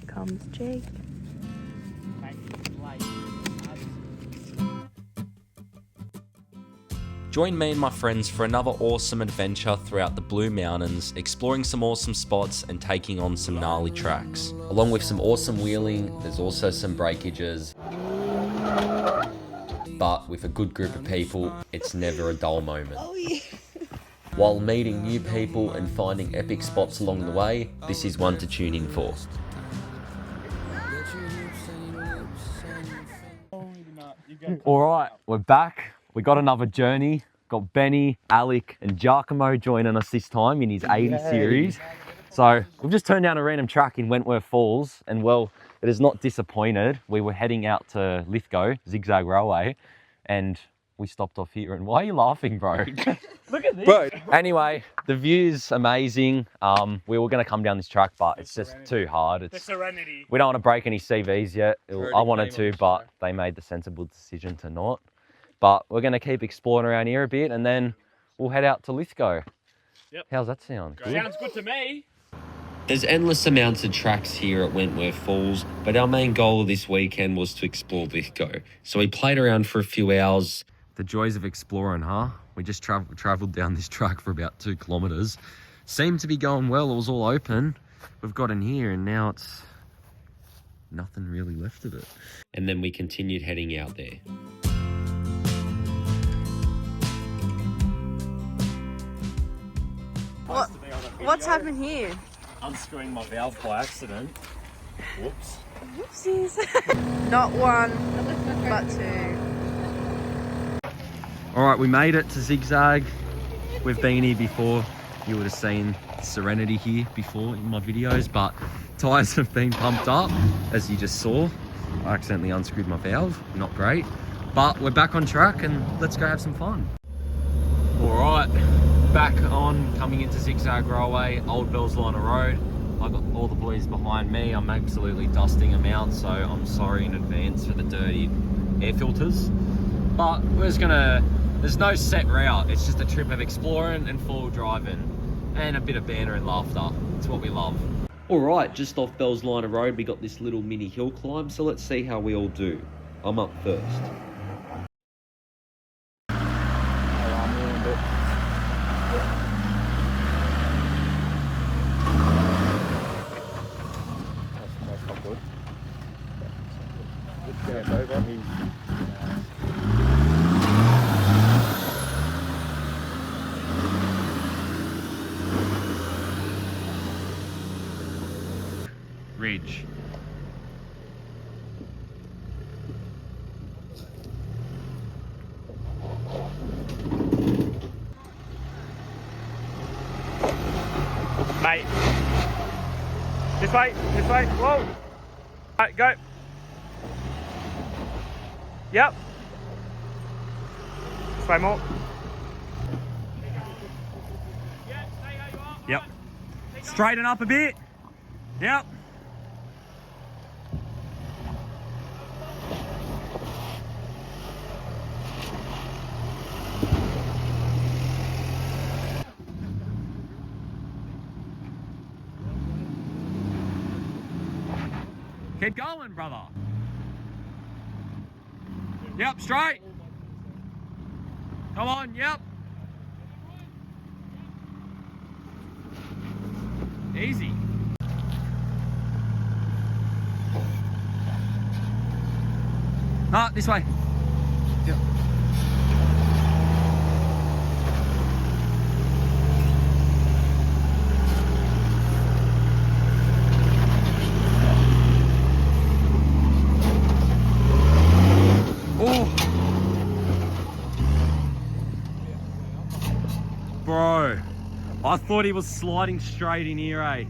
comes Jake. Join me and my friends for another awesome adventure throughout the Blue Mountains, exploring some awesome spots and taking on some gnarly tracks. Along with some awesome wheeling, there's also some breakages. But with a good group of people, it's never a dull moment. Oh yeah. While meeting new people and finding epic spots along the way, this is one to tune in for. Alright, we're back. We got another journey. Got Benny, Alec and Giacomo joining us this time in his 80 series. So we've just turned down a random track in Wentworth Falls, and well, it has not disappointed. We were heading out to Lithgow, Zigzag Railway, and we stopped off here. And why are you laughing, bro? Look at this. Bro. Anyway, the view's amazing. We were going to come down this track, but it's just too hard. It's, the serenity. We don't want to break any CVs yet. I wanted to, but they made the sensible decision to not. But we're going to keep exploring around here a bit, and then we'll head out to Lithgow. Yep. How's that sound? Good? Sounds good to me. There's endless amounts of tracks here at Wentworth Falls, but our main goal of this weekend was to explore Lithgow. So we played around for a few hours. The joys of exploring, huh? We just travelled down this track for about 2 kilometres. Seemed to be going well, it was all open. We've got in here and now it's nothing really left of it. And then we continued heading out there. What's happened here? Unscrewing my valve by accident. Whoops. Whoopsies. Not 1, but 2. Alright, we made it to Zigzag. We've been here before. You would have seen Serenity here before in my videos, but tyres have been pumped up, as you just saw. I accidentally unscrewed my valve, not great. But we're back on track and let's go have some fun. Alright, back on, coming into Zigzag Railway, Old Bells Line of Road. I've got all the boys behind me. I'm absolutely dusting them out, so I'm sorry in advance for the dirty air filters. But we're just gonna, there's no set route. It's just a trip of exploring and full driving and a bit of banter and laughter. It's what we love. Alright, just off Bells Line of Road, we got this little mini hill climb, so let's see how we all do. I'm up first. Ridge. Mate. This way, whoa. Right, go. Yep. This way more. Yep. Straighten up a bit. Yep. Keep going, brother. Yep, straight. Come on, yep. Easy. Ah, this way. Yep. Bro, I thought he was sliding straight in here, eh?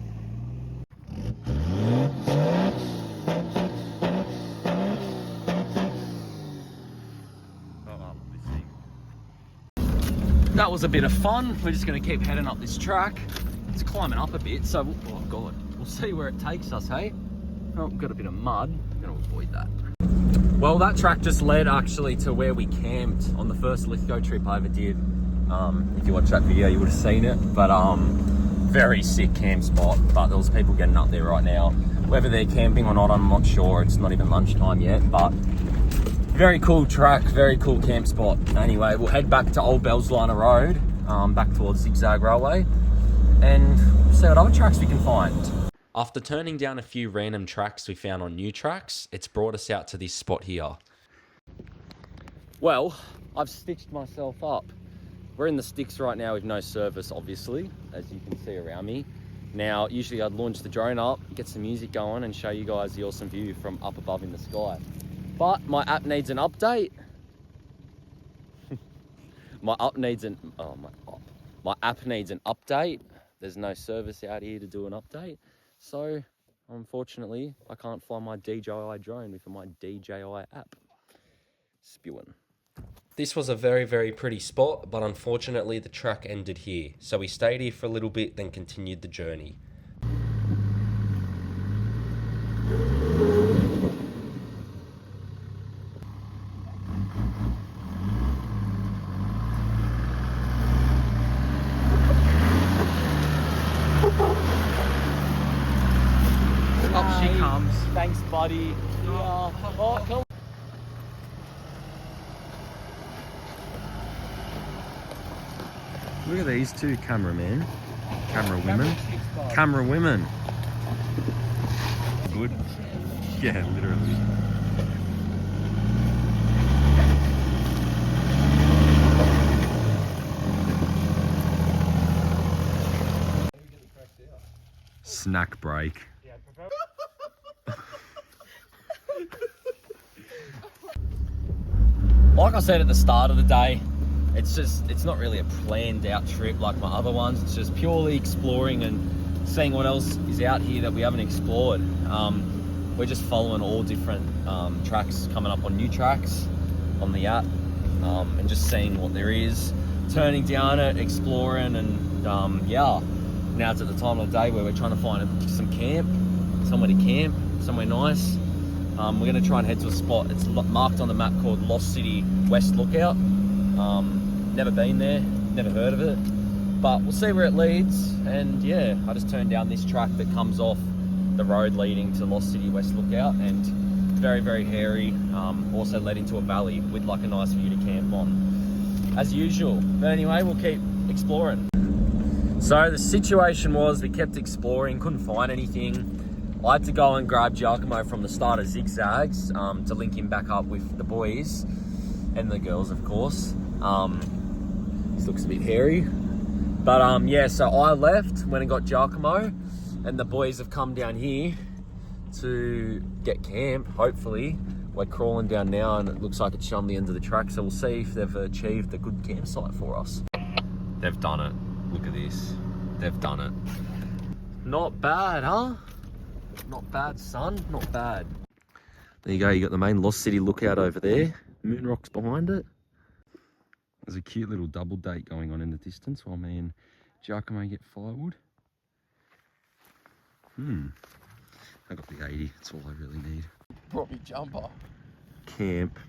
That was a bit of fun. We're just going to keep heading up this track. It's climbing up a bit, so oh god, we'll see where it takes us, hey? Oh, we've got a bit of mud. I'm going to avoid that. Well, that track just led actually to where we camped on the first Lithgow trip I ever did. If you watched that video, you would have seen it. But very sick camp spot. But there was people getting up there right now. Whether they're camping or not, I'm not sure. It's not even lunchtime yet, but very cool track, very cool camp spot. Anyway, we'll head back to Old Belsliner Road, back towards Zigzag Railway, and see what other tracks we can find. After turning down a few random tracks we found on new tracks, it's brought us out to this spot here. Well, I've stitched myself up. We're in the sticks right now with no service, obviously, as you can see around me. Now, usually I'd launch the drone up, get some music going, and show you guys the awesome view from up above in the sky. But my app needs an update. My app needs an update. There's no service out here to do an update. So, unfortunately, I can't fly my DJI drone with my DJI app. Spewing. This was a very, very pretty spot, but unfortunately the track ended here. So we stayed here for a little bit, then continued the journey. Up she comes. Thanks, buddy. Yeah. Oh, come. Look at these two camera women. Good? Yeah, literally. Snack break. Like I said at the start of the day, it's not really a planned out trip like my other ones. It's just purely exploring and seeing what else is out here that we haven't explored. We're just following all different tracks, coming up on new tracks on the app, and just seeing what there is, turning down it, exploring, and yeah. Now it's at the time of the day where we're trying to find some camp, somewhere to camp, somewhere nice. We're going to try and head to a spot. It's marked on the map called Lost City West Lookout. Never been there, never heard of it, but we'll see where it leads. And yeah, I just turned down this track that comes off the road leading to Lost City West Lookout, and very, very hairy. Also led into a valley with like a nice view to camp on, as usual. But anyway, we'll keep exploring. So the situation was, we kept exploring, couldn't find anything. I had to go and grab Giacomo from the start of Zigzags to link him back up with the boys and the girls, of course. This looks a bit hairy, but yeah, so I left, went and got Giacomo, and the boys have come down here to get camp. Hopefully we're crawling down now, and it looks like it's on the end of the track, so we'll see if they've achieved a good campsite for us. They've done it. Look at this. They've done it. Not bad, huh? Not bad, son. Not bad. There you go. You got the main Lost City Lookout over there. Moonrock's behind it. There's a cute little double date going on in the distance while me and Giacomo get firewood. I got the 80. That's all I really need. Brought me jumper. Camp.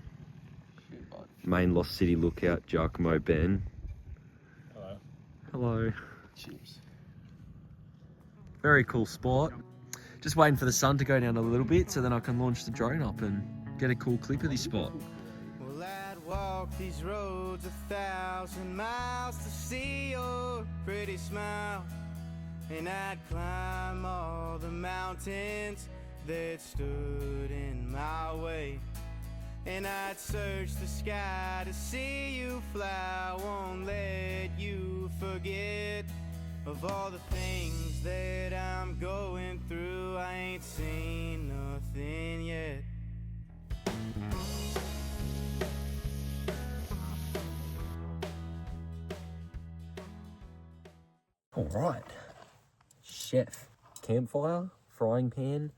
Main Lost City Lookout. Giacomo, Ben. Hello. Hello. Cheers. Very cool spot. Just waiting for the sun to go down a little bit so then I can launch the drone up and get a cool clip of this spot. Well, I'd walk these roads 1,000 miles to see your pretty smile, and I'd climb all the mountains that stood in my way, and I'd search the sky to see you fly. I won't let you forget of all the things that I'm going through. I ain't seen nothing yet. All right. Chef. Campfire, frying pan,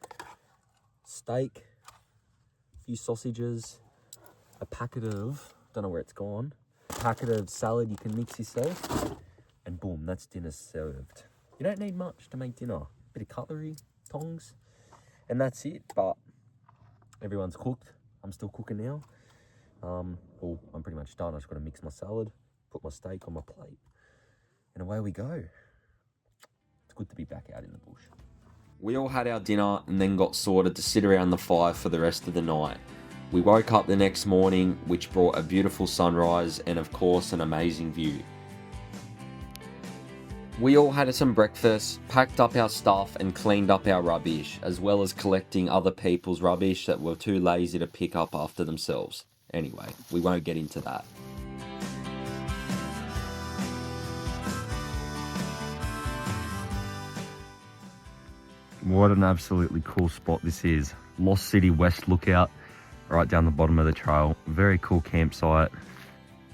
steak, a few sausages, a packet of, don't know where it's gone, a packet of salad you can mix yourself, and boom, that's dinner served. You don't need much to make dinner. A bit of cutlery, tongs, and that's it. But everyone's cooked. I'm still cooking now. Well, I'm pretty much done. I just got to mix my salad, put my steak on my plate, and away we go. It's good to be back out in the bush. We all had our dinner and then got sorted to sit around the fire for the rest of the night. We woke up the next morning, which brought a beautiful sunrise and of course an amazing view. We all had some breakfast, packed up our stuff and cleaned up our rubbish, as well as collecting other people's rubbish that were too lazy to pick up after themselves. Anyway, we won't get into that. What an absolutely cool spot this is. Lost City West Lookout, right down the bottom of the trail. Very cool campsite.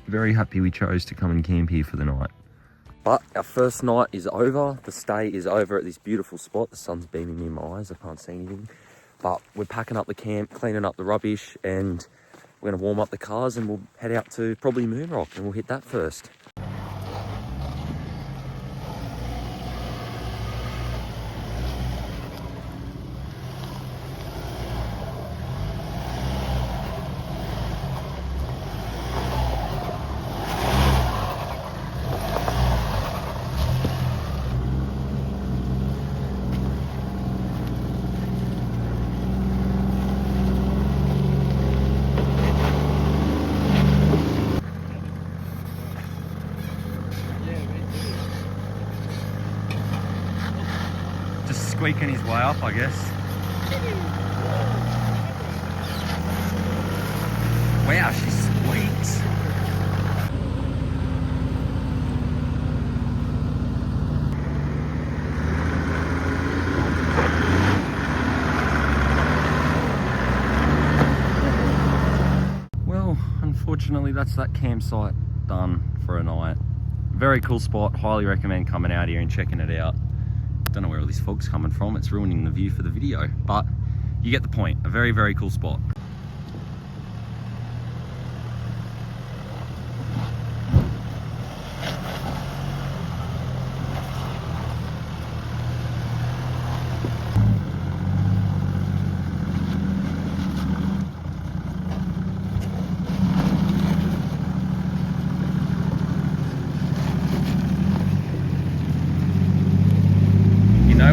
Very happy we chose to come and camp here for the night. But our first night is over. The stay is over at this beautiful spot. The sun's beaming in my eyes, I can't see anything. But we're packing up the camp, cleaning up the rubbish, and we're gonna warm up the cars and we'll head out to probably Moonrock and we'll hit that first. Squeaking his way up, I guess. Wow, she squeaks. Well, unfortunately, that's that campsite done for a night. Very cool spot. Highly recommend coming out here and checking it out. Don't know where all this fog's coming from. It's ruining the view for the video, but you get the point. A very, very cool spot.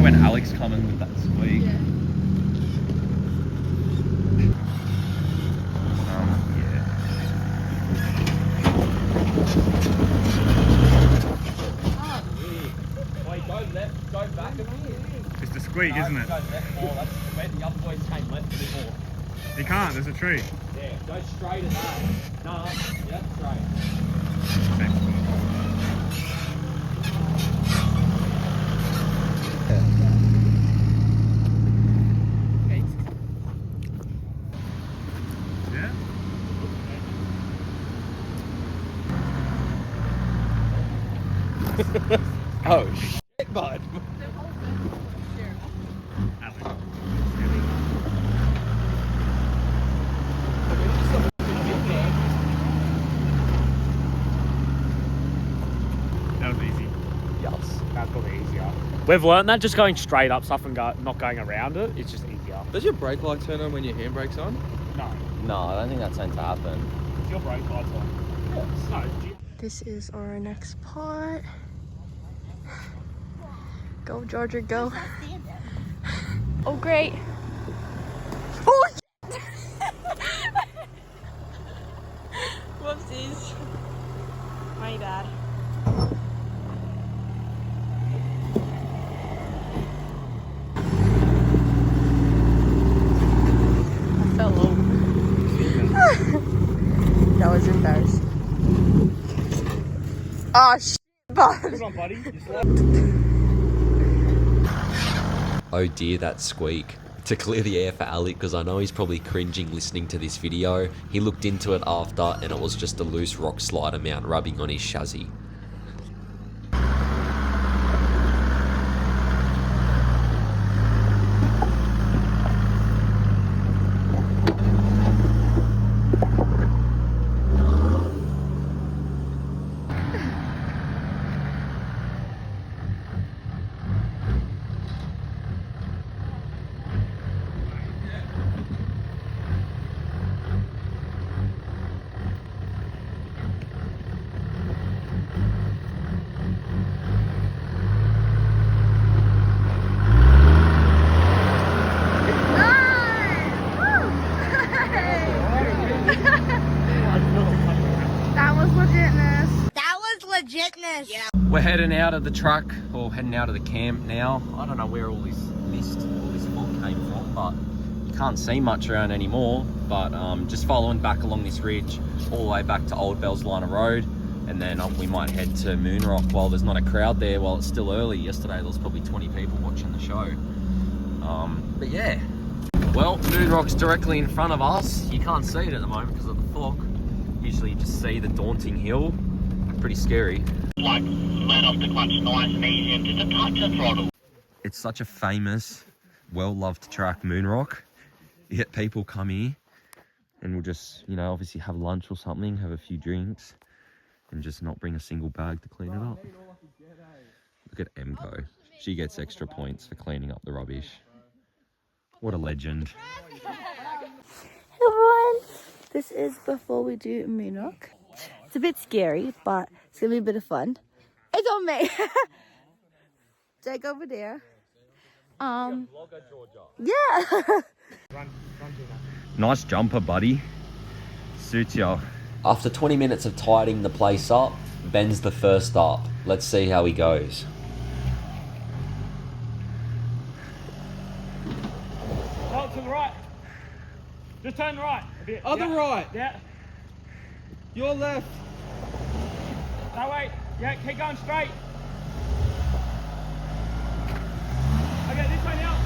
When Alex coming with that squeak. Yeah. Wait, go left, go back a bit. It's the squeak, isn't it? Go left more, that's where the other boys came left a bit more. You can't, there's a tree. Yeah, go straight at that. No, yeah, straight. Okay. Oh shit, bud. That was easy. Yes. That's probably easier. We've learned that just going straight up stuff and not going around it, it's just easier. Does your brake light turn on when your handbrake's on? No. No, I don't think that's meant to happen. Is your brake lights on? Yes. No. This is our next part. Go, Georgia, go. Oh, great. Oh, shit. Whoopsies. My bad. I fell over. That was embarrassing. Oh, shit, bud. Good on, buddy. You slept. Oh dear, that squeak. To clear the air for Alec, because I know he's probably cringing listening to this video, he looked into it after and it was just a loose rock slider mount rubbing on his chassis. sickness. Yeah. We're heading out of the truck, or heading out of the camp now. I don't know where all this mist, all this fog came from, but you can't see much around anymore. But just following back along this ridge, all the way back to Old Bells Liner Road, and then we might head to Moonrock while there's not a crowd there, while it's still early. Yesterday there was probably 20 people watching the show. But yeah, well, Moonrock's directly in front of us. You can't see it at the moment because of the fog. Usually you just see the daunting hill. Pretty scary. Like, let off the clutch nice and easy and just a touch of throttle. It's such a famous, well-loved track, Moonrock. Yet people come here and will just, you know, obviously have lunch or something, have a few drinks, and just not bring a single bag to clean it up. Look at Em go. She gets extra points for cleaning up the rubbish. What a legend. Everyone, this is before we do Moonrock. It's a bit scary, but it's gonna be a bit of fun. It's on me. Jake over there. Yeah. Nice jumper, buddy. Suits ya. After 20 minutes of tidying the place up, Ben's the first up. Let's see how he goes. Oh, to the right. Just turn right a bit. Other right. Yeah. Your left. No, wait. Yeah, keep going straight. Okay, this way now.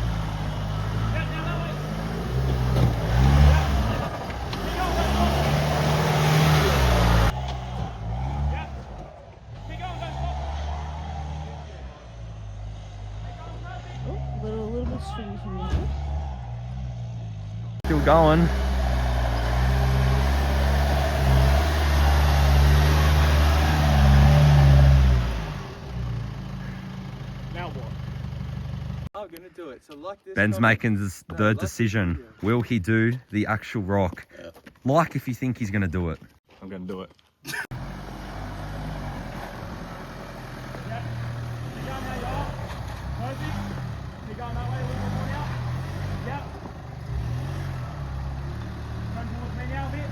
Yeah, now that way. Yeah. Keep going, don't stop. Yeah. Keep going, don't stop. Oh, a little bit stringy from me. Still going. Now what? I'm gonna do it. So like this. Ben's making the decision. Will he do the actual rock? Like if you think he's going to do it. I'm gonna do it. Yeah. Keep going, there you are. Perfect. Keep going that way, a little bit more now. Yeah. Turn towards me now a bit.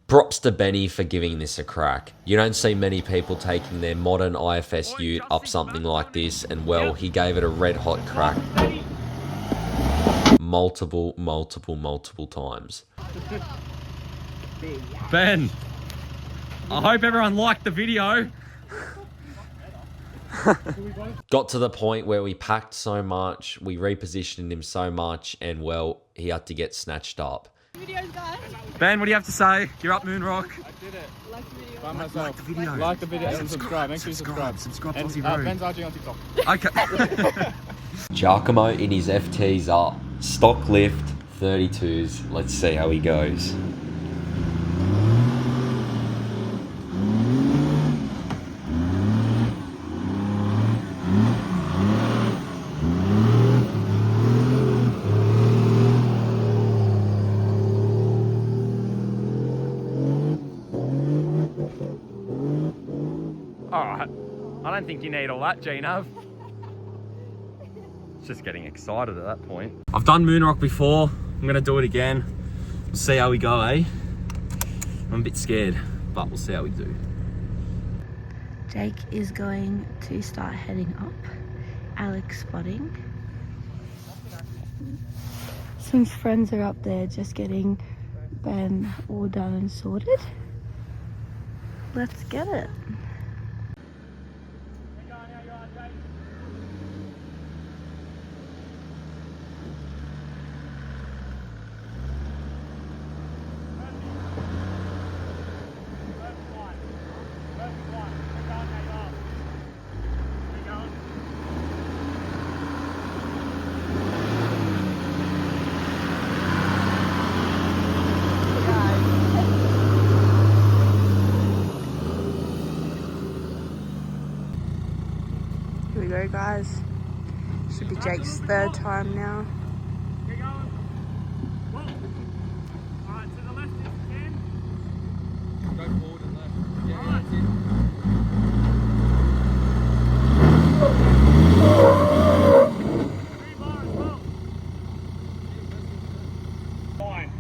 Props to Benny for giving this a crack. You don't see many people taking their modern IFS ute up something like this, and well, he gave it a red hot crack. Multiple times. Ben, I hope everyone liked the video. Got to the point where we packed so much, we repositioned him so much, and well, he had to get snatched up. Videos, guys. Ben, what do you have to say? You're up Moonrock. I did it. Like the video. By myself. Like the video. Like the video and subscribe. Make sure you subscribe. Subscribe to And Aussie Road. Ben's RG on TikTok. Okay. Giacomo in his FT's up. Stock lift, 32s. Let's see how he goes. Alright. I don't think you need all that, Gino. Just getting excited at that point. I've done Moonrock before. I'm going to do it again. We'll see how we go, eh? I'm a bit scared, but we'll see how we do. Jake is going to start heading up. Alex spotting. Some friends are up there just getting Ben all done and sorted. Let's get it. Here we go, guys. Should be Jake's third time now. Keep going. Whoa. All right, to the left if you can. Go forward and left. Yeah, All right. that's it. 3 bar as well. Fine.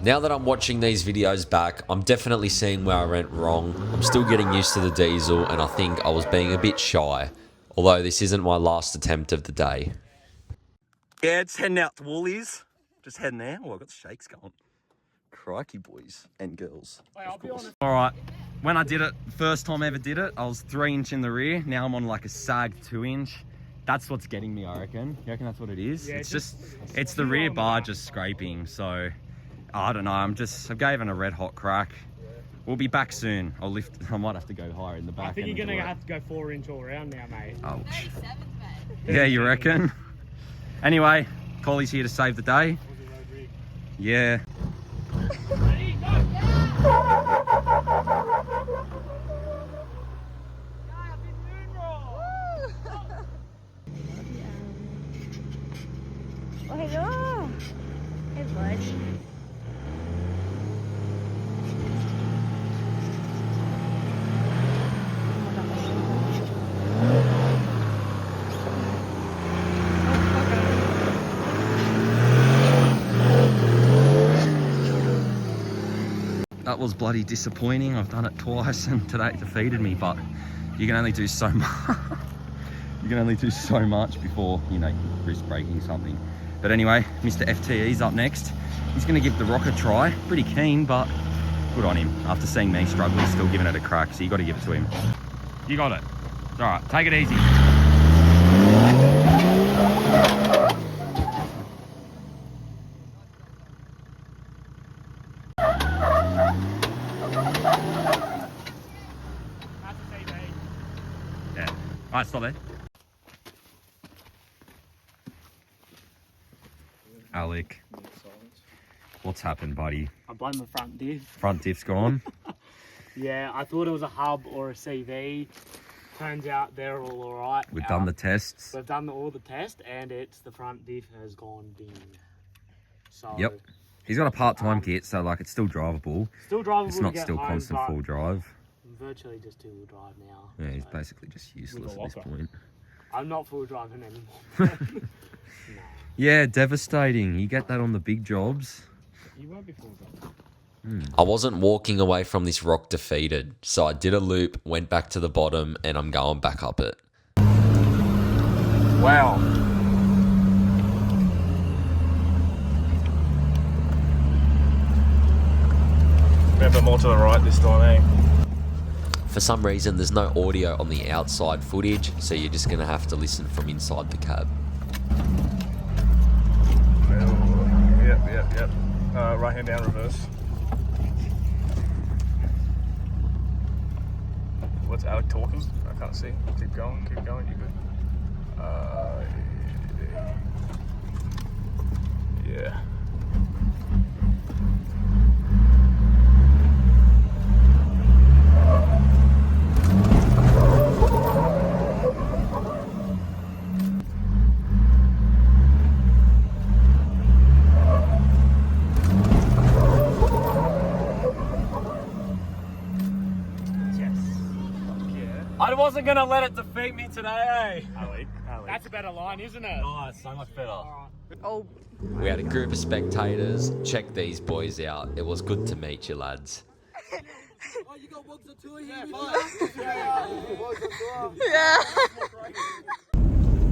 Now that I'm watching these videos back, I'm definitely seeing where I went wrong. I'm still getting used to the diesel, and I think I was being a bit shy, although this isn't my last attempt of the day. Yeah, just heading out to Woolies. Just heading there. Oh, I've got the shakes going. Crikey, boys and girls. I'll be honest. All right, when I did it, first time I ever did it, I was 3" in the rear. Now I'm on like a sag 2". That's what's getting me, I reckon. You reckon that's what it is? Yeah, it's the rear bar just scraping. So I don't know. I gave it a red hot crack. We'll be back soon. I might have to go higher in the back. I think you're gonna have to go 4" all around now, mate. Ouch. Yeah, you reckon? Anyway, Collie's here to save the day. Yeah. Oh, hello. Hey, buddy. That was bloody disappointing. I've done it twice and today it defeated me, but you can only do so much. You can only do so much before, you know, you risk breaking something. But anyway, Mr. FTE's up next. He's gonna give the rock a try. Pretty keen, but good on him. After seeing me struggle, he's still giving it a crack, so you gotta give it to him. You got it. All right, take it easy. Yeah. All right, stop there. Alec, what's happened, buddy? I blame the front diff. Front diff's gone. Yeah, I thought it was a hub or a CV. Turns out they're all alright. We've done the tests. We've done all the tests, and it's the front diff has gone ding. So Yep. He's got a part-time kit, so like it's still drivable. still drivable. It's to not get still home, constant but full drive. I'm virtually just two-wheel drive now. Yeah, he's so basically just useless at this point. I'm not full driving anymore. No. Yeah, devastating. You get that on the big jobs. You won't be full driving. I wasn't walking away from this rock defeated, so I did a loop, went back to the bottom, and I'm going back up it. Wow. A bit more to the right this time, eh? For some reason, there's no audio on the outside footage, so you're just going to have to listen from inside the cab. Yep. Right hand down, reverse. What's Alec talking? I can't see. Keep going, you're good. Yeah. I wasn't gonna let it defeat me today, eh? Alec. That's a better line, isn't it? Oh, it's so much better. Oh, We had a group of spectators. Check these boys out. It was good to meet you, lads.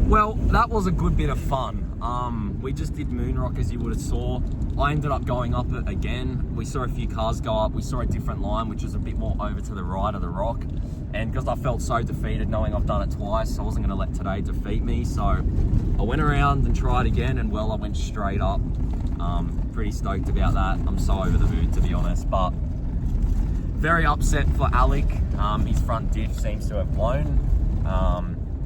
Well, that was a good bit of fun. We just did Moonrock, as you would have saw. I ended up going up it again. We saw a few cars go up. We saw a different line, which was a bit more over to the right of the rock. And because I felt so defeated knowing I've done it twice, I wasn't going to let today defeat me. So I went around and tried again, and well, I went straight up. Pretty stoked about that. I'm so over the moon, to be honest. But very upset for Alec. His front diff seems to have blown.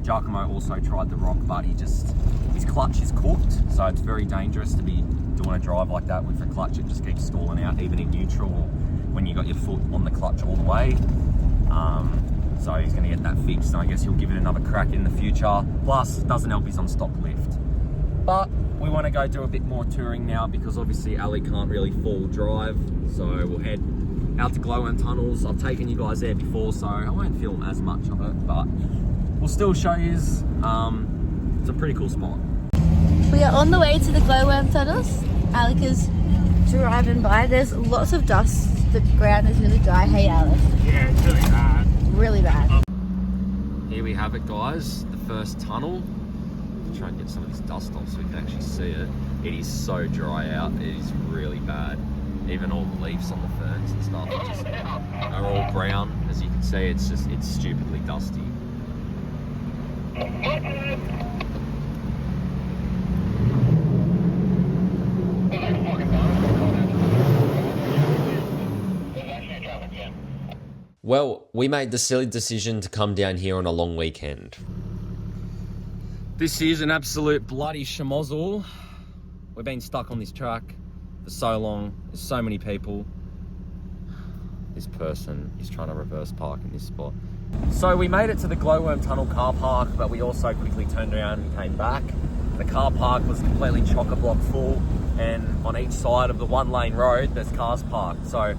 Giacomo also tried the rock, but his clutch is cooked, so it's very dangerous to be doing a drive like that with the clutch. It just keeps stalling out, even in neutral, when you got your foot on the clutch all the way. So he's going to get that fixed, and I guess he'll give it another crack in the future. Plus, it doesn't help he's on stock lift. But we want to go do a bit more touring now, because obviously Ali can't really full drive, so we'll head out to Glowworm Tunnels. I've taken you guys there before, so I won't film as much of it, but we'll still show you. It's a pretty cool spot. we are on the way to the Glowworm Tunnels. Alec is driving by. There's lots of dust. The ground is really dry. Hey, Alice. Yeah, it's really bad. Really bad. Here we have it, guys. The first tunnel. Try and get some of this dust off so we can actually see it. It is so dry out. It is really bad. Even all the leaves on the ferns and stuff are all brown. As you can see, it's stupidly dusty. Well, we made the silly decision to come down here on a long weekend. This is an absolute bloody schmozzle. We've been stuck on this track for so long. There's so many people. This person is trying to reverse park in this spot. So we made it to the Glowworm Tunnel car park, but we also quickly turned around and came back. The car park was completely chock-a-block full, and on each side of the one-lane road, there's cars parked. So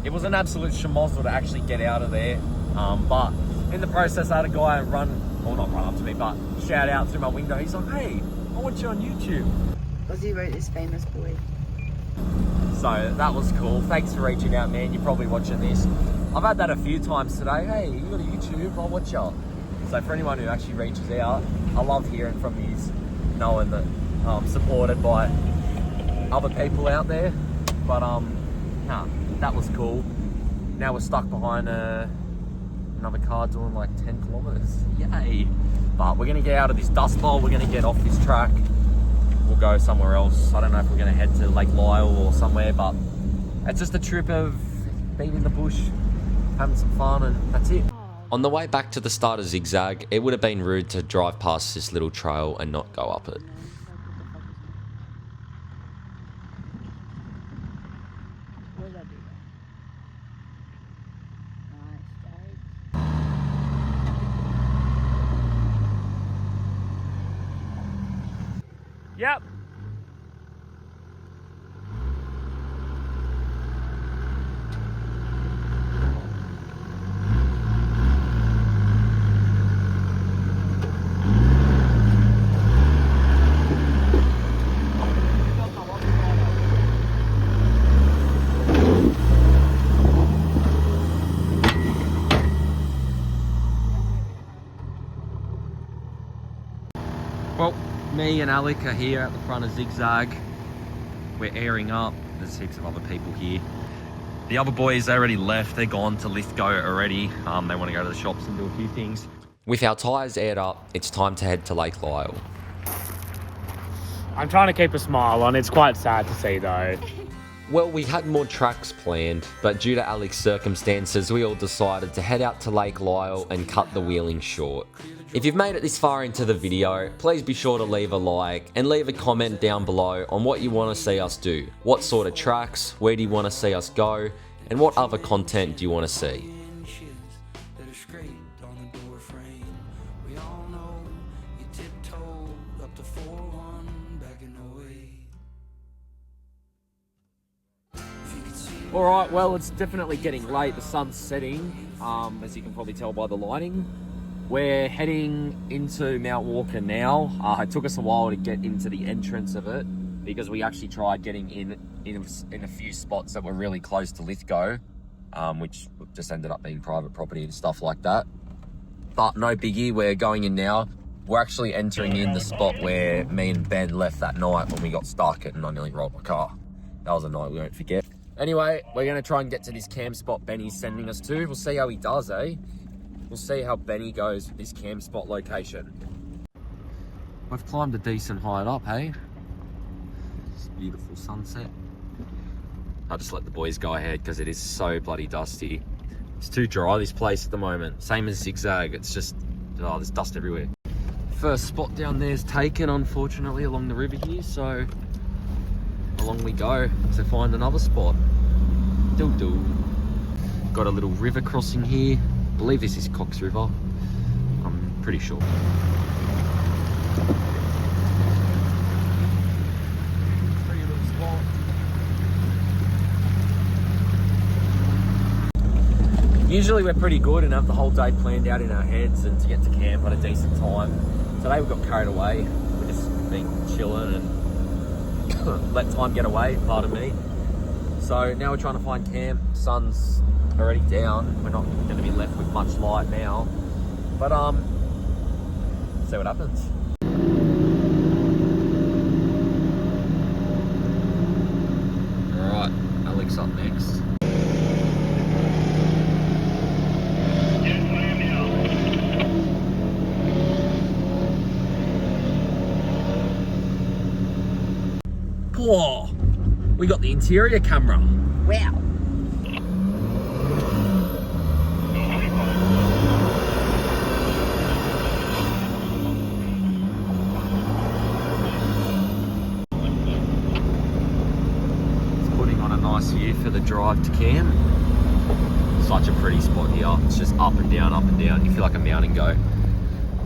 it was an absolute schmozzle to actually get out of there. But in the process, I had a guy not run up to me, but shout out through my window. He's like, hey, I want you on YouTube. Ozzy wrote this famous boy. So that was cool. Thanks for reaching out, man. You're probably watching this. I've had that a few times today. Hey, you got a YouTube? I'll watch you. So for anyone who actually reaches out, I love hearing from you, knowing that I'm supported by other people out there. But that was cool. Now we're stuck behind another car doing like 10 kilometers. Yay! But we're gonna get out of this dust bowl. We're gonna get off this track. We'll go somewhere else. I don't know if we're gonna head to Lake Lyell or somewhere, but it's just a trip of being in the bush, having some fun, and that's it. On the way back to the start of Zigzag, it would have been rude to drive past this little trail and not go up it. Yep. Well, me and Alec are here at the front of Zigzag. We're airing up. There's heaps of other people here. The other boys, they already left. They're gone to Lithgow already. They want to go to the shops and do a few things. With our tyres aired up, it's time to head to Lake Lyell. I'm trying to keep a smile on. It's quite sad to see though. Well, we had more tracks planned, but due to Alec's circumstances, we all decided to head out to Lake Lyell and cut the wheeling short. If you've made it this far into the video, please be sure to leave a like and leave a comment down below on what you want to see us do. What sort of tracks, where do you want to see us go, and what other content do you want to see? Alright, well, it's definitely getting late. The sun's setting, as you can probably tell by the lighting. We're heading into Mount Walker now. It took us a while to get into the entrance of it because we actually tried getting in a few spots that were really close to Lithgow, which just ended up being private property and stuff like that. But no biggie, we're going in now. We're actually entering in the spot where me and Ben left that night when we got stuck and I nearly rolled my car. That was a night we won't forget. Anyway, we're going to try and get to this camp spot Benny's sending us to. We'll see how he does, eh? We'll see how Benny goes with this camp spot location. We've climbed a decent height up, hey? It's a beautiful sunset. I'll just let the boys go ahead because it is so bloody dusty. It's too dry, this place at the moment. Same as Zigzag, it's just, oh, there's dust everywhere. First spot down there is taken, unfortunately, along the river here, so along we go to find another spot. Doo-doo. Got a little river crossing here. I believe this is Cox River. I'm pretty sure. Pretty little spot. Usually we're pretty good and have the whole day planned out in our heads and to get to camp at a decent time. Today we got carried away. We've just been chilling and let time get away, pardon me. So now we're trying to find camp. Sun's already down. We're not going to be left with much light now. But see what happens. Alright, Alex up next. Whoa, we got the interior camera. Wow. It's putting on a nice view for the drive to camp. Such a pretty spot here. It's just up and down, up and down. You feel like a mountain goat,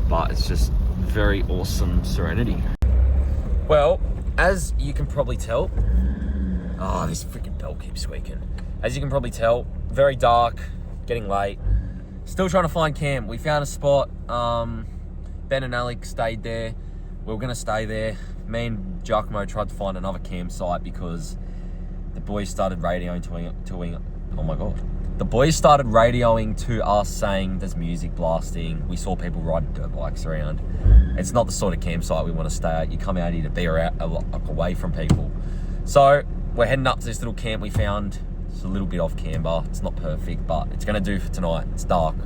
but it's just very awesome serenity. Well, as you can probably tell, oh, this freaking bell keeps squeaking. As you can probably tell, very dark, getting late. Still trying to find camp. We found a spot. Ben and Alex stayed there. We were gonna stay there. Me and Giacomo tried to find another campsite because the boys started radioing to oh my God. The boys started radioing to us saying there's music blasting. We saw people riding dirt bikes around. It's not the sort of campsite we want to stay at. You come out here to be away from people. So we're heading up to this little camp we found. It's a little bit off camber. It's not perfect, but it's gonna do for tonight. It's dark.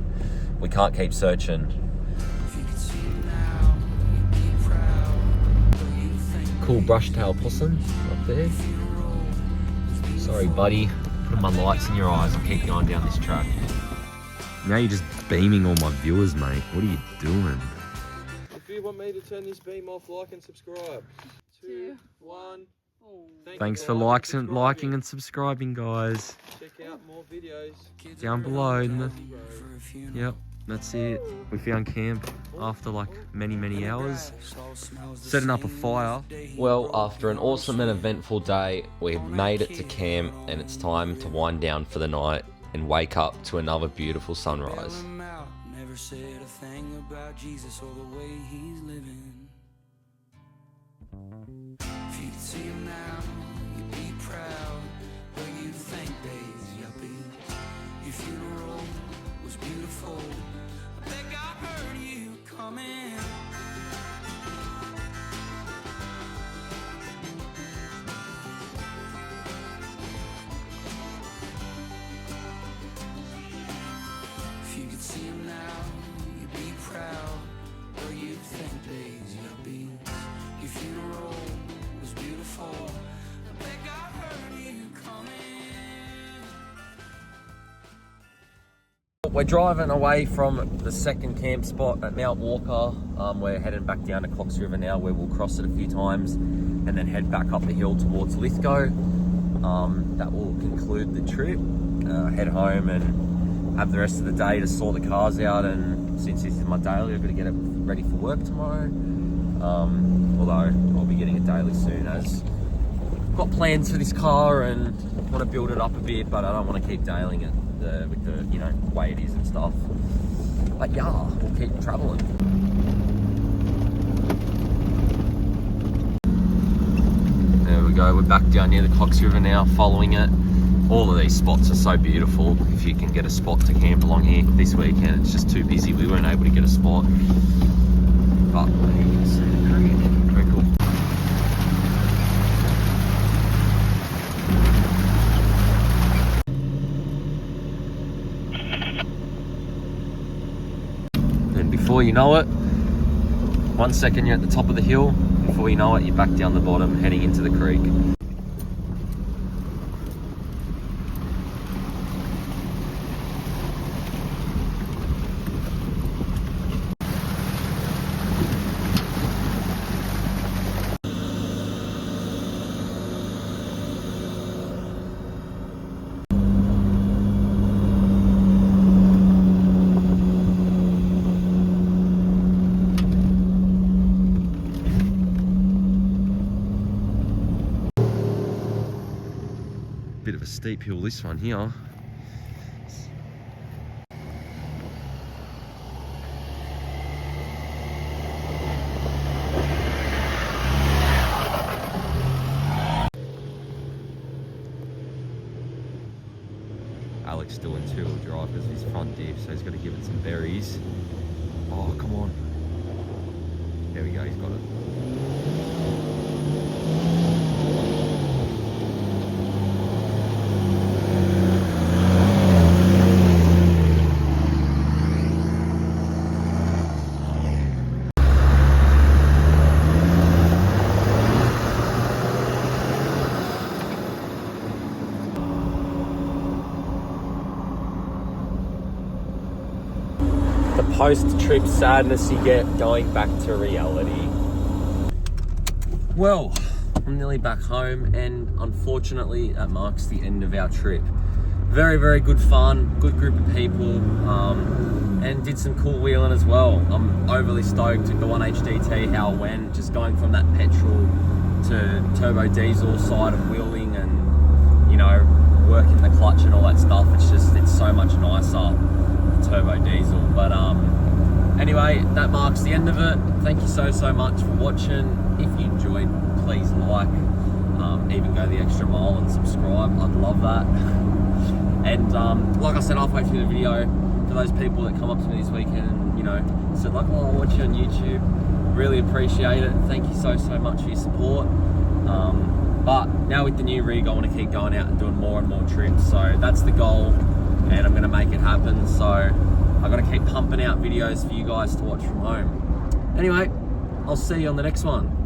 We can't keep searching. Cool brush-tailed possum up there. Sorry, buddy. Putting my lights in your eyes. I'll keep going down this track. Now you're just beaming all my viewers, mate. What are you doing? If you want me to turn this beam off, like and subscribe. 2, 1. Thanks for liking and subscribing, guys. Check out more videos Down below in the... Yep, that's it. We found camp after like many hours. Setting up a fire. Well, after an awesome and eventful day, we've made it to camp and it's time to wind down for the night and wake up to another beautiful sunrise. Never said a thing about Jesus or the way he's living. If you could see him now, you'd be proud. Where you think days, yuppie. Your funeral was beautiful. I think I heard you coming. If you could see him now, you'd be proud. Where you think days, yuppie. Your funeral was beautiful. I think I heard you coming. We're driving away from the second camp spot at Mount Walker. We're heading back down to Clocks River now, where we'll cross it a few times and then head back up the hill towards Lithgow. That will conclude the trip. Head home and have the rest of the day to sort the cars out, and since this is my daily, I've got to get it ready for work tomorrow. Although I'll be getting it daily soon, as I've got plans for this car and want to build it up a bit, but I don't want to keep dailing it with the way it is and stuff. But yeah, we'll keep traveling. There we go, we're back down near the Clocks River now, following it. All of these spots are so beautiful. If you can get a spot to camp along here this weekend, it's just too busy. We weren't able to get a spot. But you can see the creek. Very cool. And before you know it, 1 second you're at the top of the hill, before you know it, you're back down the bottom, heading into the creek. Bit of a steep hill, this one here. Alex doing 2-wheel drive because of his front diff, so he's got to give it some berries. Oh, come on. There we go, he's got it. The post-trip sadness you get going back to reality. Well, I'm nearly back home, and unfortunately that marks the end of our trip. Very, very good fun, good group of people, and did some cool wheeling as well. I'm overly stoked with the 1HDT, how it went, just going from that petrol to turbo diesel side of wheeling and, you know, working the clutch and all that stuff. It's so much nicer. Turbo diesel, but anyway, that marks the end of it. Thank you so much for watching. If you enjoyed, please like, even go the extra mile and subscribe. I'd love that. And like I said halfway through the video, for those people that come up to me this weekend and, you know, said like, oh, I'll watch you on YouTube, really appreciate it. Thank you so much for your support. But now with the new rig, I want to keep going out and doing more and more trips, so that's the goal. And I'm going to make it happen, so I've got to keep pumping out videos for you guys to watch from home. Anyway, I'll see you on the next one.